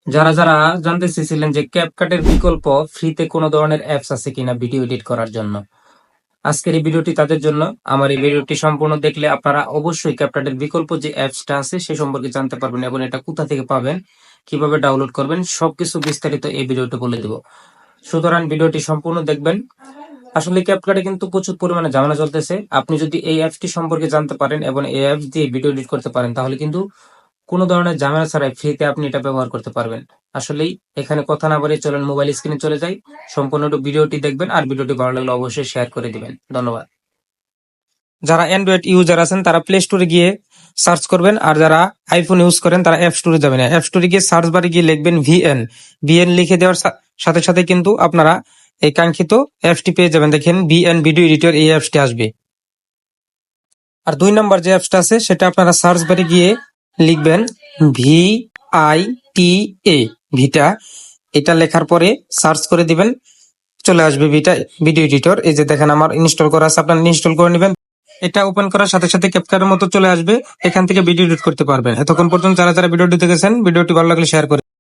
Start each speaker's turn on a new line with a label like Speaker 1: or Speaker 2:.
Speaker 1: যারা যারা জানতে চেয়েছিলেন যে ক্যাপকাটের বিকল্প ফ্রিতে কোনো ধরনের অ্যাপস আছে কিনা ভিডিও এডিট করার জন্য, আজকের এই ভিডিওটি তাদের জন্য। আমার এই ভিডিওটি সম্পূর্ণ দেখলে আপনারা অবশ্যই ক্যাপকাটের বিকল্প যে অ্যাপসটা আছে সে সম্পর্কে জানতে পারবেন এবং এটা কোথা থেকে পাবেন, কিভাবে ডাউনলোড করবেন, সবকিছু বিস্তারিত এই ভিডিওতে বলে দেব। সুতরাং ভিডিওটি সম্পূর্ণ দেখবেন। আসলে ক্যাপকাটে কিন্তু প্রচুর পরিমাণে ঝামেলা চলতেছে। আপনি যদি এই অ্যাপসটি সম্পর্কে জানতে পারেন এবং এই অ্যাপস দিয়ে ভিডিও এডিট করতে পারেন তাহলে কিন্তু কোনো ধরনের ঝামেলা ছাড়াই ফ্রিতে আপনি এটা ব্যবহার করতে পারবেন। আসলেই এখানে কথা না বাড়িয়ে চলেন মোবাইল স্ক্রিনে চলে যাই, সম্পূর্ণ ভিডিওটি দেখবেন আর ভিডিওটি ভালো লাগলে অবশ্যই শেয়ার করে দিবেন। ধন্যবাদ। যারা অ্যান্ড্রয়েড ইউজার আছেন তারা প্লে স্টোরে গিয়ে সার্চ করবেন, আর যারা আইফোন ইউজ করেন তারা অ্যাপ স্টোরে যাবেন। অ্যাপ স্টোরে গিয়ে সার্চ বারে গিয়ে লিখবেন ভিএন লিখে দেওয়ার সাথে সাথে কিন্তু আপনারা এই কাঙ্ক্ষিত অ্যাপসটি পেয়ে যাবেন। দেখেন ভিএন ভিডিও এডিটর, এই অ্যাপসটি আসবে। আর 2 নম্বর যে অ্যাপসটা আছে সেটা আপনারা সার্চ বারে গিয়ে লিখবেন VITA, ভিটা। এটা লেখার পরে সার্চ করে দিবেন, চলে আসবে ভিটা ভিডিও এডিটর। এই যে দেখেন আমার ইনস্টল করা আছে, আপনারা ইনস্টল করে নেবেন। এটা ওপেন করার সাথে সাথে ক্যাপকাটের মতো চলে আসবে, এখান থেকে ভিডিও এডিট করতে পারবেন। এতক্ষণ পর্যন্ত যারা যারা ভিডিওটি দেখেছেন, ভিডিওটি ভালো লাগলে শেয়ার করে